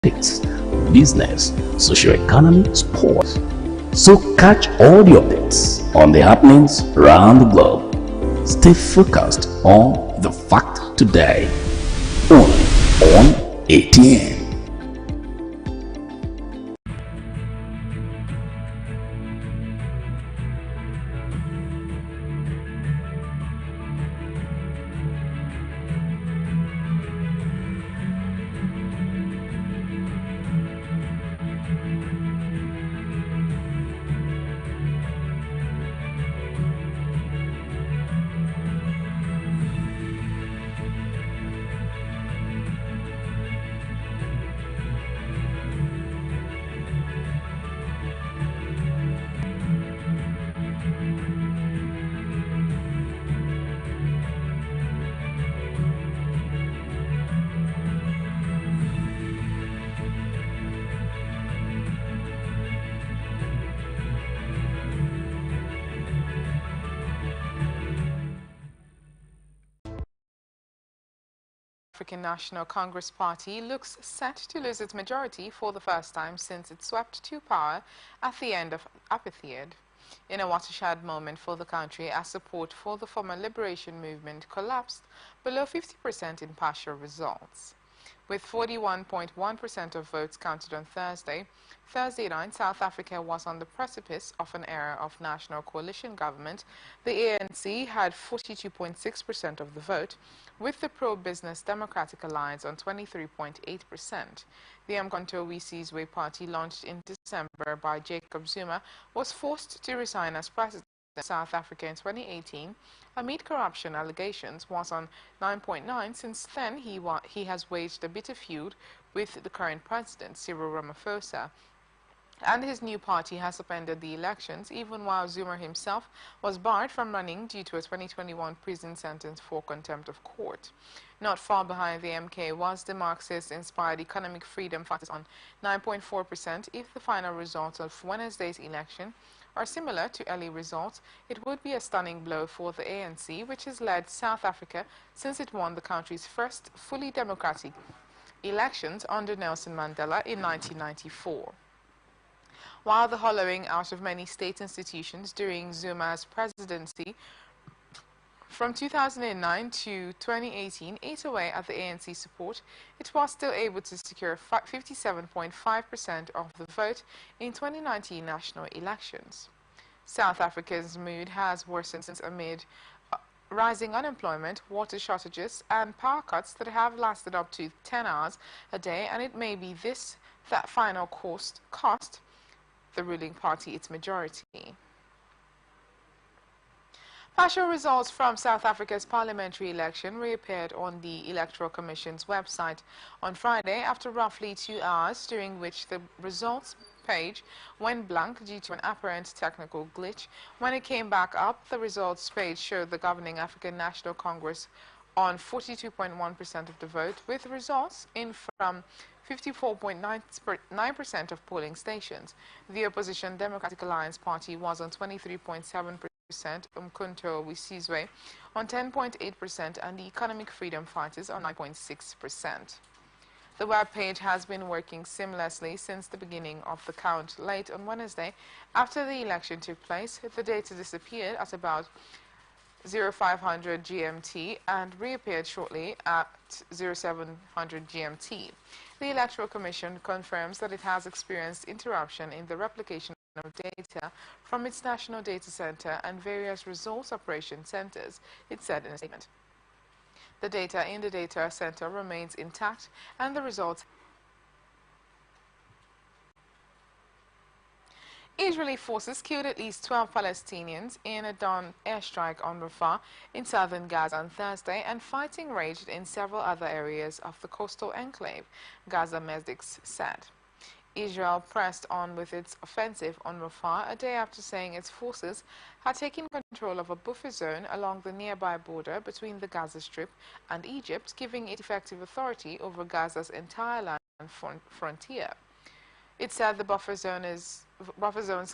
politics, business, socio-economy, sports. So catch all the updates on the happenings around the globe. Stay focused on the fact today, only on ATN. African National Congress Party looks set to lose its majority for the first time since it swept to power at the end of apartheid, in a watershed moment for the country as support for the former liberation movement collapsed below 50% in partial results. With 41.1% of votes counted on Thursday night, South Africa was on the precipice of an era of national coalition government. The ANC had 42.6% of the vote, with the pro-business Democratic Alliance on 23.8%. The Umkhonto we Sizwe party, launched in December by Jacob Zuma, was forced to resign as president of South Africa in 2018 amid corruption allegations, was on 9.9. Since then, he has waged a bitter feud with the current president, Cyril Ramaphosa, and his new party has upended the elections, even while Zuma himself was barred from running due to a 2021 prison sentence for contempt of court. Not far behind the MK was the Marxist-inspired Economic Freedom Fighters on 9.4%. If the final results of Wednesday's election are similar to early results, it would be a stunning blow for the ANC, which has led South Africa since it won the country's first fully democratic elections under Nelson Mandela in 1994. While the hollowing out of many state institutions during Zuma's presidency from 2009 to 2018 ate away at the ANC support, it was still able to secure 57.5% of the vote in 2019 national elections. South Africa's mood has worsened since amid rising unemployment, water shortages, and power cuts that have lasted up to 10 hours a day, and it may be this that final cost the ruling party its majority. Partial results from South Africa's parliamentary election reappeared on the Electoral Commission's website on Friday after roughly 2 hours, during which the results page went blank due to an apparent technical glitch. When it came back up, the results page showed the governing African National Congress on 42.1% of the vote, with results in from 54.9% of polling stations. The opposition Democratic Alliance Party was on 23.7%, Umkhonto we Sizwe on 10.8%, and the Economic Freedom Fighters on 9.6%. The web page has been working seamlessly since the beginning of the count. Late on Wednesday, after the election took place, the data disappeared at about 0500 GMT and reappeared shortly at 0700 GMT. The Electoral Commission confirms that it has experienced interruption in the replication of data from its National Data Center and various results operation centers, it said in a statement. The data in the data center remains intact and the results. Israeli forces killed at least 12 Palestinians in a dawn airstrike on Rafah in southern Gaza on Thursday, and fighting raged in several other areas of the coastal enclave, Gaza medics said. Israel pressed on with its offensive on Rafah a day after saying its forces had taken control of a buffer zone along the nearby border between the Gaza Strip and Egypt, giving it effective authority over Gaza's entire land frontier. It said the buffer zone's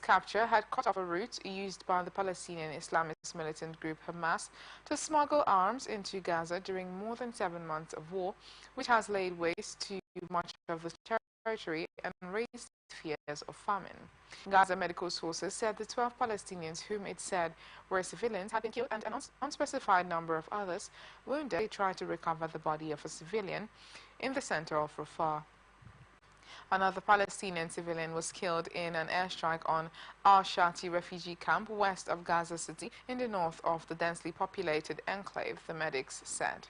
capture had cut off a route used by the Palestinian Islamist militant group Hamas to smuggle arms into Gaza during more than 7 months of war, which has laid waste to much of the territory territory and raised fears of famine. Gaza medical sources said the 12 Palestinians whom it said were civilians had been killed and an unspecified number of others wounded. They tried to recover the body of a civilian in the center of Rafah. Another Palestinian civilian was killed in an airstrike on Al-Shati refugee camp west of Gaza City in the north of the densely populated enclave, the medics said.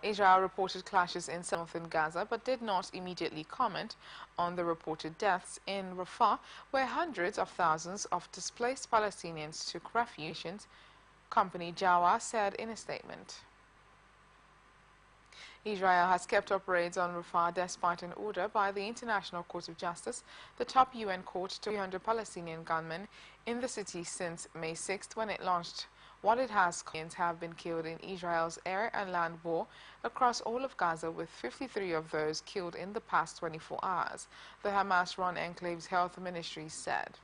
Israel reported clashes in northern Gaza but did not immediately comment on the reported deaths in Rafah, where hundreds of thousands of displaced Palestinians took refuge, company Jawa said in a statement. Israel has kept up raids on Rafah despite an order by the International Court of Justice, the top UN court, to 300 Palestinian gunmen in the city since May 6th, when it launched what it has claimed have been killed in Israel's air and land war across all of Gaza, with 53 of those killed in the past 24 hours, the Hamas-run enclave's health ministry said.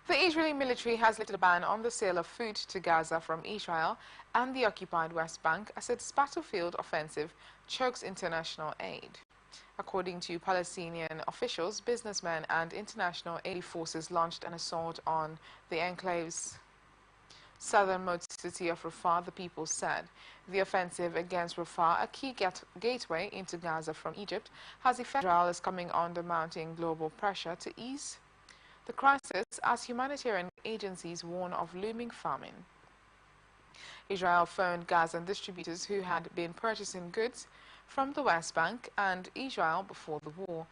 The Israeli military has lifted a ban on the sale of food to Gaza from Israel and the occupied West Bank as its battlefield offensive chokes international aid. According to Palestinian officials, businessmen and international aid forces launched an assault on the enclave's southernmost city of Rafah, the people said. The offensive against Rafah, a key gateway into Gaza from Egypt, has affected Israel is coming under mounting global pressure to ease the crisis as humanitarian agencies warn of looming famine. Israel phoned Gazan distributors who had been purchasing goods from the West Bank and Israel before the war,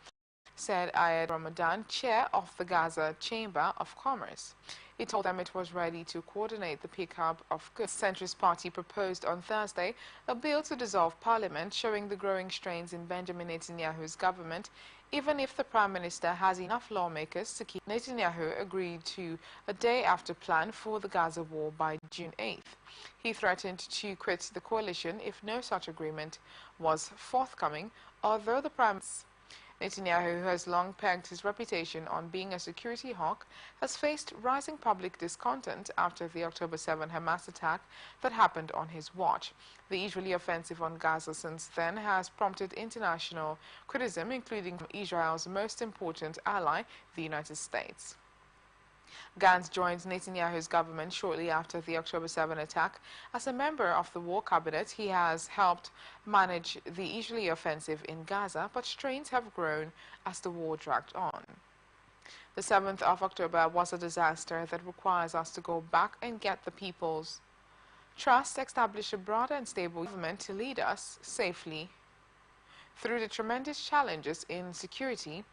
said Ayed Ramadan, chair of the Gaza Chamber of Commerce. He told them it was ready to coordinate the pickup of goods. The centrist party proposed on Thursday a bill to dissolve parliament, showing the growing strains in Benjamin Netanyahu's government. Even if the Prime Minister has enough lawmakers to keep, Netanyahu agreed to a day-after plan for the Gaza war by June 8th. He threatened to quit the coalition if no such agreement was forthcoming, although the Prime Minister Netanyahu, who has long pegged his reputation on being a security hawk, has faced rising public discontent after the October 7 Hamas attack that happened on his watch. The Israeli offensive on Gaza since then has prompted international criticism, including from Israel's most important ally, the United States. Gantz joined Netanyahu's government shortly after the October 7 attack. As a member of the war cabinet, he has helped manage the Israeli offensive in Gaza, but strains have grown as the war dragged on. The 7th of October was a disaster that requires us to go back and get the people's trust, establish a broad and stable government to lead us safely through the tremendous challenges in security,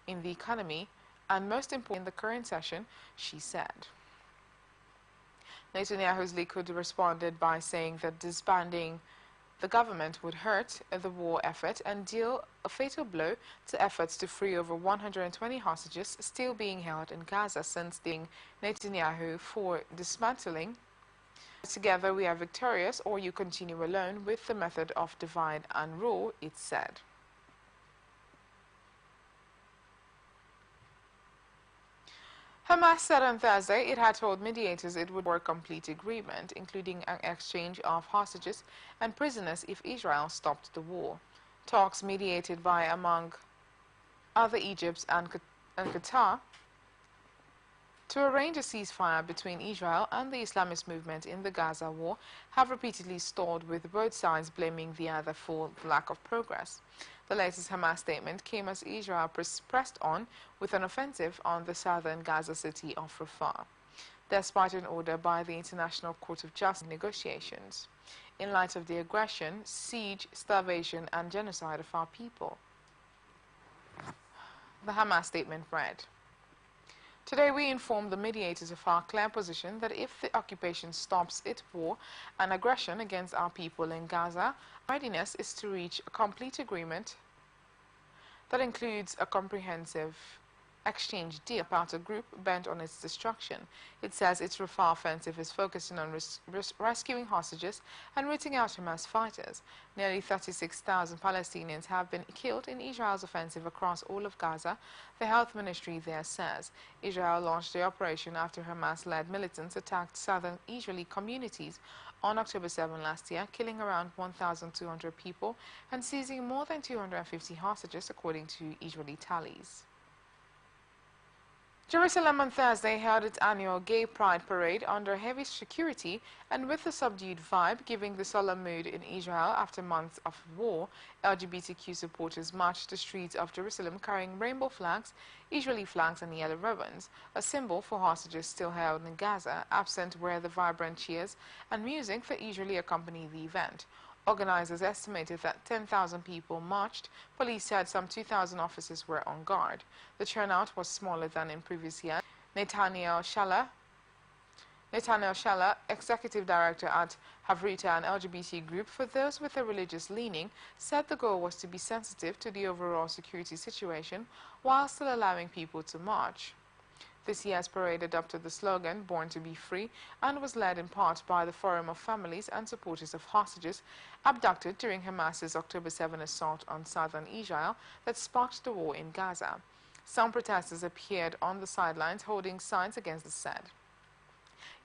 in the economy, and most important in the current session, she said. Netanyahu's Likud responded by saying that disbanding the government would hurt the war effort and deal a fatal blow to efforts to free over 120 hostages still being held in Gaza, since the Netanyahu for dismantling. Together we are victorious, or you continue alone with the method of divide and rule, it said. Hamas said on Thursday it had told mediators it would work a complete agreement, including an exchange of hostages and prisoners if Israel stopped the war. Talks mediated by, among other, Egypt and Qatar to arrange a ceasefire between Israel and the Islamist movement in the Gaza war have repeatedly stalled, with both sides blaming the other for the lack of progress. The latest Hamas statement came as Israel pressed on with an offensive on the southern Gaza city of Rafah, despite an order by the International Court of Justice negotiations, in light of the aggression, siege, starvation, and genocide of our people. The Hamas statement read, "Today we inform the mediators of our clear position that if the occupation stops its war and aggression against our people in Gaza, our readiness is to reach a complete agreement that includes a comprehensive exchange deal about a group bent on its destruction. It says its Rafah offensive is focusing on rescuing hostages and rooting out Hamas fighters. Nearly 36,000 Palestinians have been killed in Israel's offensive across all of Gaza, the health ministry there says. Israel launched the operation after Hamas-led militants attacked southern Israeli communities on October 7 last year, killing around 1,200 people and seizing more than 250 hostages, according to Israeli tallies. Jerusalem on Thursday held its annual Gay Pride Parade under heavy security and with a subdued vibe, giving the solemn mood in Israel after months of war. LGBTQ supporters marched the streets of Jerusalem carrying rainbow flags, Israeli flags and yellow ribbons, a symbol for hostages still held in Gaza. Absent were the vibrant cheers and music that usually accompany the event. Organizers estimated that 10,000 people marched. Police said some 2,000 officers were on guard. The turnout was smaller than in previous years. Nathaniel Shaller, executive director at Havrita, an LGBT group for those with a religious leaning, said the goal was to be sensitive to the overall security situation while still allowing people to march. This year's parade adopted the slogan, "Born to be Free," and was led in part by the Forum of Families and supporters of hostages abducted during Hamas's October 7 assault on southern Israel that sparked the war in Gaza. Some protesters appeared on the sidelines holding signs against the said.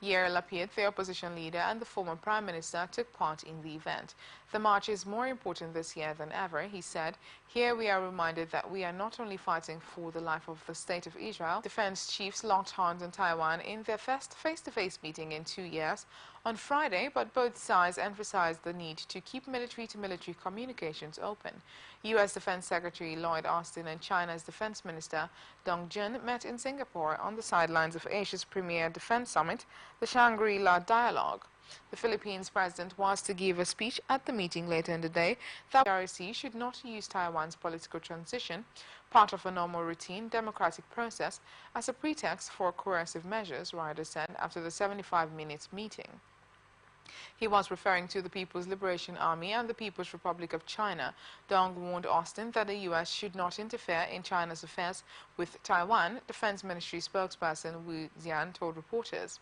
Yair Lapid, the opposition leader and the former prime minister, took part in the event. The march is more important this year than ever, he said. Here we are reminded that we are not only fighting for the life of the state of Israel. Defense chiefs locked horns in Taiwan in their first face-to-face meeting in 2 years on Friday, but both sides emphasized the need to keep military-to-military communications open. U.S. Defense Secretary Lloyd Austin and China's Defense Minister Dong Jun met in Singapore on the sidelines of Asia's premier defense summit, the Shangri-La Dialogue. The Philippines president was to give a speech at the meeting later in the day that the ROC should not use Taiwan's political transition, part of a normal routine democratic process, as a pretext for coercive measures, Ryder said after the 75-minute meeting. He was referring to the People's Liberation Army and the People's Republic of China. Dong warned Austin that the U.S. should not interfere in China's affairs with Taiwan, Defense Ministry spokesperson Wu Zian told reporters.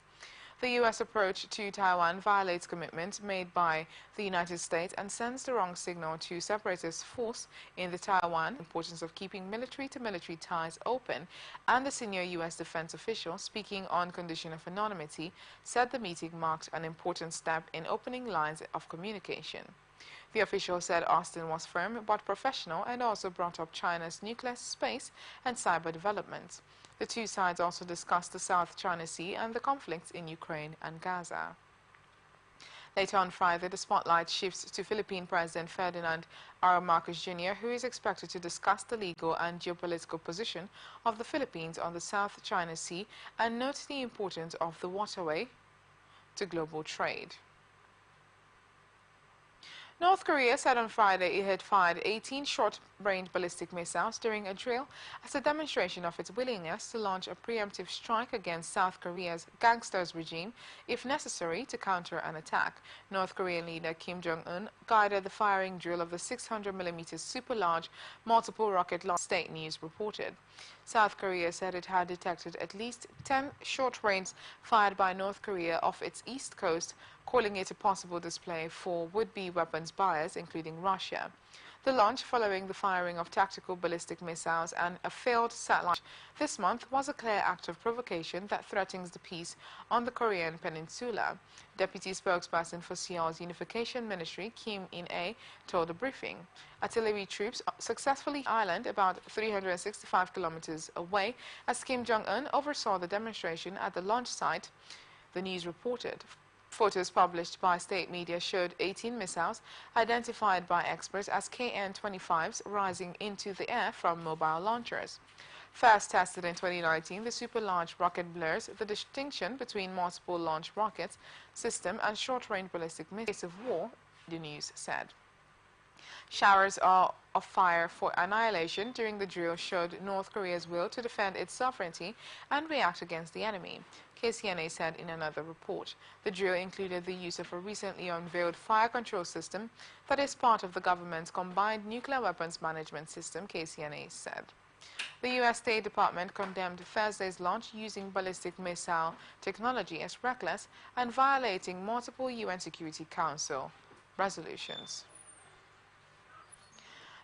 The U.S. approach to Taiwan violates commitments made by the United States and sends the wrong signal to separatist force in the Taiwan. The importance of keeping military-to-military ties open, and the senior U.S. defense official, speaking on condition of anonymity, said the meeting marked an important step in opening lines of communication. The official said Austin was firm but professional and also brought up China's nuclear, space and cyber developments. The two sides also discussed the South China Sea and the conflicts in Ukraine and Gaza. Later on Friday, the spotlight shifts to Philippine President Ferdinand R. Marcos Jr., who is expected to discuss the legal and geopolitical position of the Philippines on the South China Sea and note the importance of the waterway to global trade. North Korea said on Friday it had fired 18 short-range ballistic missiles during a drill as a demonstration of its willingness to launch a preemptive strike against South Korea's gangsters regime if necessary to counter an attack. North Korean leader Kim Jong-un guided the firing drill of the 600mm super-large multiple rocket launch, state news reported. South Korea said it had detected at least 10 short-range fired by North Korea off its east coast, calling it a possible display for would-be weapons buyers, including Russia. The launch, following the firing of tactical ballistic missiles and a failed satellite this month, was a clear act of provocation that threatens the peace on the Korean peninsula. Deputy spokesperson for Seoul's Unification Ministry, Kim In-ae, told a briefing. Artillery troops successfully island about 365 kilometers away as Kim Jong-un oversaw the demonstration at the launch site, the news reported. Photos published by state media showed 18 missiles identified by experts as KN-25s rising into the air from mobile launchers. First tested in 2019, the super-large rocket blurs the distinction between multiple launch rockets system and short-range ballistic missiles of war, the news said. Showers of fire for annihilation during the drill showed North Korea's will to defend its sovereignty and react against the enemy, KCNA said in another report. The drill included the use of a recently unveiled fire control system that is part of the government's combined nuclear weapons management system, KCNA said. The U.S. State Department condemned Thursday's launch using ballistic missile technology as reckless and violating multiple UN Security Council resolutions.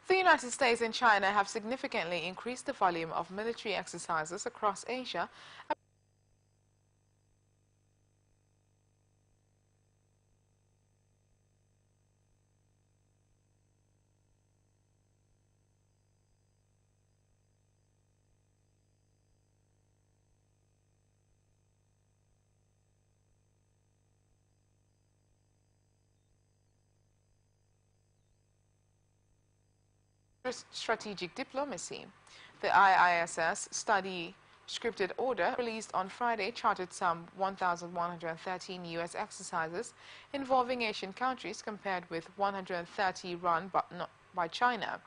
The United States and China have significantly increased the volume of military exercises across Asia. Strategic diplomacy. The IISS study scripted order released on Friday charted some 1,113 U.S. exercises involving Asian countries compared with 130 run by China,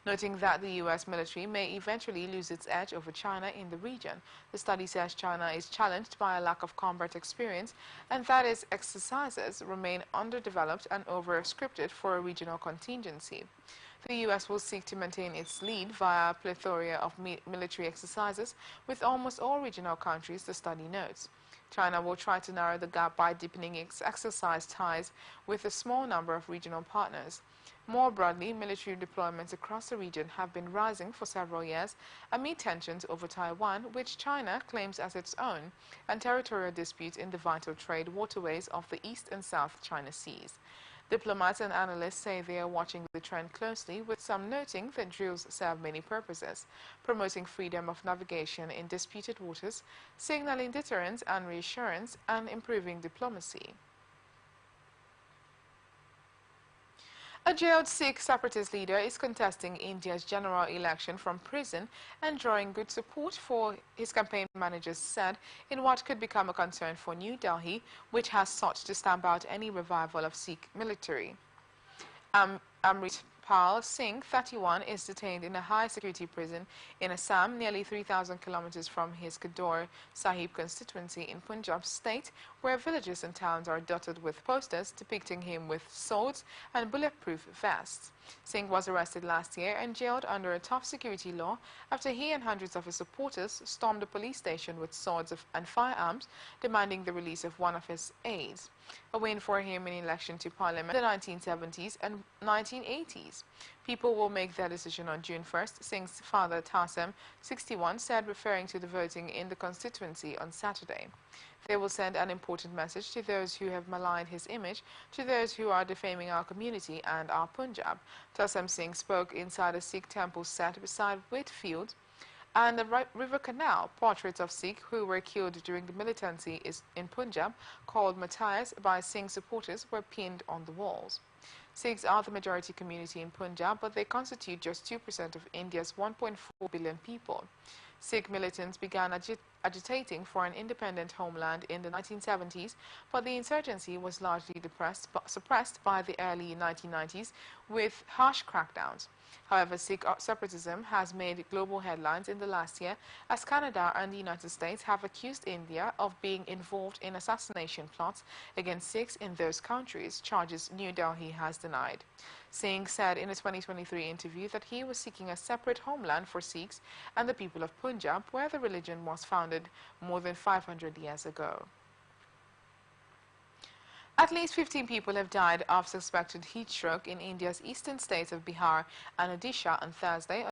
noting that the U.S. military may eventually lose its edge over China in the region. The study says China is challenged by a lack of combat experience and that its exercises remain underdeveloped and over-scripted for a regional contingency. The U.S. will seek to maintain its lead via a plethora of military exercises with almost all regional countries, the study notes. China will try to narrow the gap by deepening its exercise ties with a small number of regional partners. More broadly, military deployments across the region have been rising for several years amid tensions over Taiwan, which China claims as its own, and territorial disputes in the vital trade waterways of the East and South China Seas. Diplomats and analysts say they are watching the trend closely, with some noting that drills serve many purposes: promoting freedom of navigation in disputed waters, signaling deterrence and reassurance, and improving diplomacy. A jailed Sikh separatist leader is contesting India's general election from prison and drawing good support for his campaign managers said in what could become a concern for New Delhi, which has sought to stamp out any revival of Sikh military. Amritpal Singh, 31, is detained in a high-security prison in Assam, nearly 3,000 kilometers from his Kador Sahib constituency in Punjab state, where villages and towns are dotted with posters depicting him with swords and bulletproof vests. Singh was arrested last year and jailed under a tough security law after he and hundreds of his supporters stormed a police station with swords and firearms, demanding the release of one of his aides. A win for him in election to parliament in the 1970s and 1980s. People will make their decision on June 1st, Singh's father Tasem, 61, said, referring to the voting in the constituency on Saturday. They will send an important message to those who have maligned his image, to those who are defaming our community and our Punjab. Tasem Singh spoke inside a Sikh temple set beside Whitfield and the River Canal. Portraits of Sikh who were killed during the militancy in Punjab, called Matthias by Singh supporters, were pinned on the walls. Sikhs are the majority community in Punjab, but they constitute just 2% of India's 1.4 billion people. Sikh militants began agitating for an independent homeland in the 1970s, but the insurgency was largely suppressed by the early 1990s with harsh crackdowns. However, Sikh separatism has made global headlines in the last year as Canada and the United States have accused India of being involved in assassination plots against Sikhs in those countries, charges New Delhi has denied. Singh said in a 2023 interview that he was seeking a separate homeland for Sikhs and the people of Punjab, where the religion was founded more than 500 years ago. At least 15 people have died of suspected heat stroke in India's eastern states of Bihar and Odisha on Thursday,